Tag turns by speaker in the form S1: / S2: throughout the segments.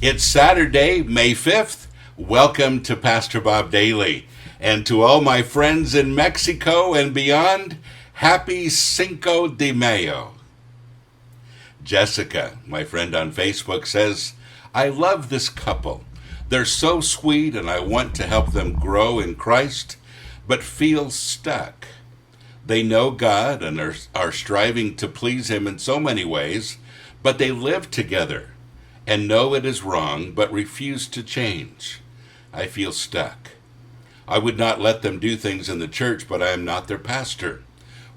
S1: It's Saturday, May 5th. Welcome to Pastor Bob Daly. And to all my friends in Mexico and beyond, happy Cinco de Mayo. Jessica, my friend on Facebook, says, I love this couple. They're so sweet and I want to help them grow in Christ, but feel stuck. They know God and are striving to please Him in so many ways, but they live together and know it is wrong, but refuse to change. I feel stuck. I would not let them do things in the church, but I am not their pastor.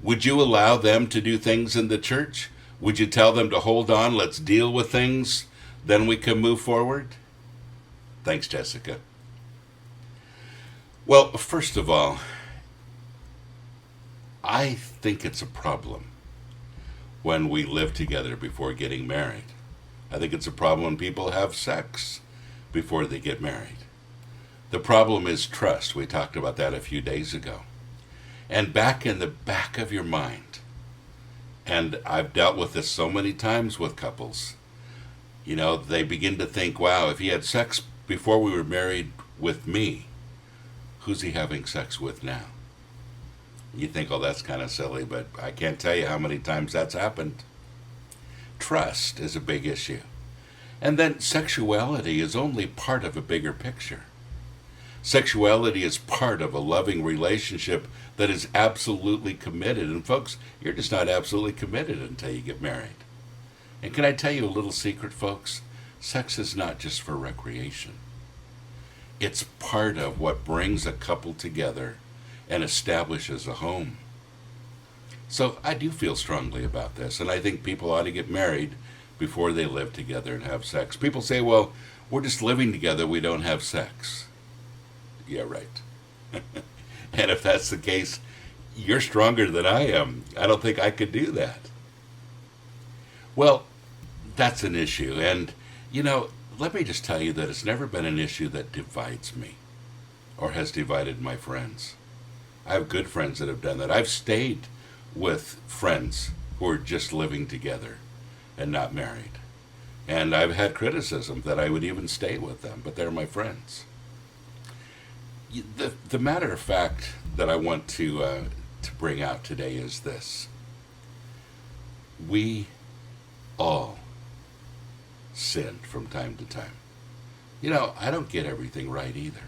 S1: Would you allow them to do things in the church? Would you tell them to hold on, let's deal with things, then we can move forward? Thanks, Jessica. Well, first of all, I think it's a problem when we live together before getting married. I think it's a problem when people have sex before they get married. The problem is trust. We talked about that a few days ago. And back in the back of your mind, and I've dealt with this so many times with couples, they begin to think, wow, if he had sex before we were married with me, who's he having sex with now? You think, oh, that's kind of silly, but I can't tell you how many times that's happened. Trust is a big issue. And then sexuality is only part of a bigger picture. Sexuality is part of a loving relationship that is absolutely committed. And folks, you're just not absolutely committed until you get married. And can I tell you a little secret, folks? Sex is not just for recreation. It's part of what brings a couple together and establishes a home. So I do feel strongly about this, and I think people ought to get married before they live together and have sex. People say, well, we're just living together, we don't have sex. Yeah, right. And if that's the case, you're stronger than I am. I don't think I could do that. Well, that's an issue, and let me just tell you that it's never been an issue that divides me or has divided my friends. I have good friends that have done that. I've stayed with friends who are just living together and not married. And I've had criticism that I would even stay with them, but they're my friends. The matter of fact that I want to bring out today is this. We all sin from time to time. I don't get everything right either.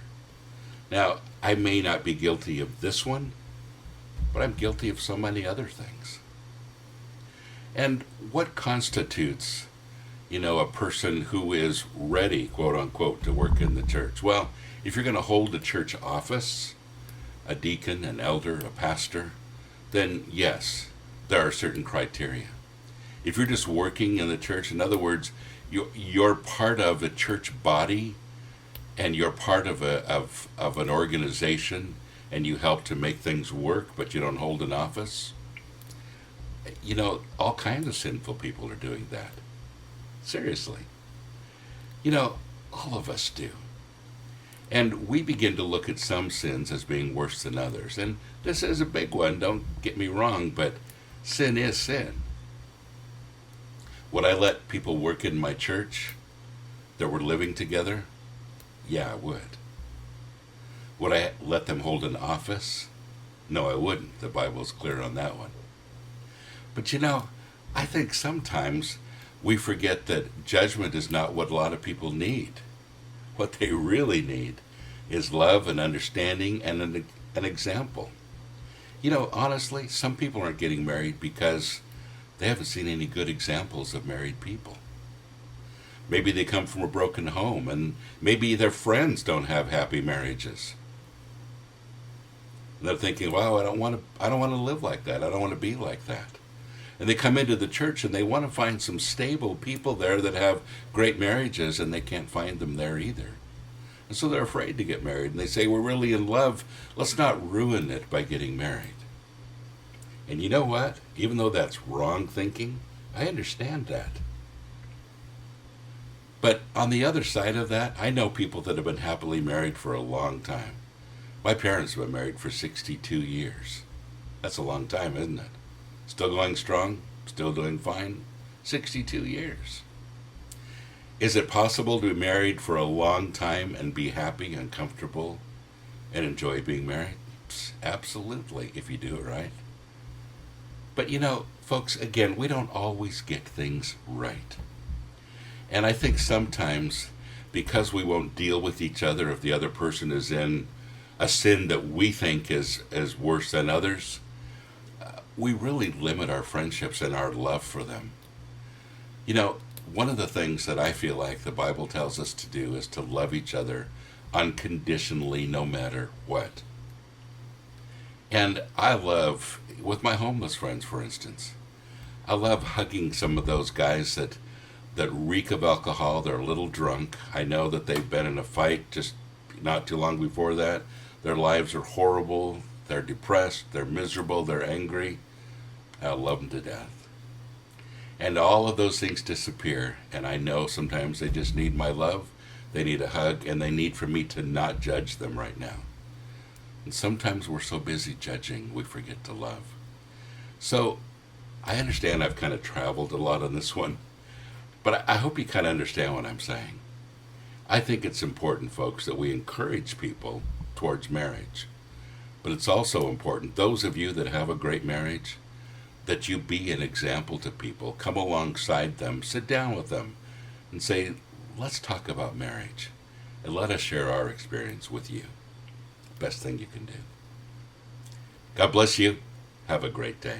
S1: Now, I may not be guilty of this one, but I'm guilty of so many other things. And what constitutes, a person who is ready, quote unquote, to work in the church? Well, if you're going to hold a church office, a deacon, an elder, a pastor, then yes, there are certain criteria. If you're just working in the church, in other words, you're part of a church body and you're part of an organization and you help to make things work, but you don't hold an office, all kinds of sinful people are doing that. Seriously. All of us do. And we begin to look at some sins as being worse than others. And this is a big one, don't get me wrong, but sin is sin. Would I let people work in my church that were living together? Yeah, I would. Would I let them hold an office? No, I wouldn't. The Bible's clear on that one. But I think sometimes we forget that judgment is not what a lot of people need. What they really need is love and understanding and an example. Honestly, some people aren't getting married because they haven't seen any good examples of married people. Maybe they come from a broken home, and maybe their friends don't have happy marriages. They're thinking, wow, I don't want to live like that. I don't want to be like that. And they come into the church and they want to find some stable people there that have great marriages, and they can't find them there either. And so they're afraid to get married. And they say, we're really in love. Let's not ruin it by getting married. And you know what? Even though that's wrong thinking, I understand that. But on the other side of that, I know people that have been happily married for a long time. My parents have been married for 62 years. That's a long time, isn't it? Still going strong, still doing fine. 62 years. Is it possible to be married for a long time and be happy and comfortable and enjoy being married? Absolutely, if you do it right. But folks, again, we don't always get things right. And I think sometimes because we won't deal with each other if the other person is in a sin that we think is worse than others, we really limit our friendships and our love for them. You know, one of the things that I feel like the Bible tells us to do is to love each other unconditionally no matter what. And I love, with my homeless friends, for instance, I love hugging some of those guys that reek of alcohol. They're a little drunk. I know that they've been in a fight just not too long before that. Their lives are horrible. They're depressed. They're miserable. They're angry. I love them to death. And all of those things disappear. And I know sometimes they just need my love. They need a hug. And they need for me to not judge them right now. And sometimes we're so busy judging, we forget to love. So I understand I've kind of traveled a lot on this one. But I hope you kind of understand what I'm saying. I think it's important, folks, that we encourage people towards marriage. But it's also important, those of you that have a great marriage, that you be an example to people. Come alongside them, sit down with them, and say, let's talk about marriage. And let us share our experience with you. Best thing you can do. God bless you. Have a great day.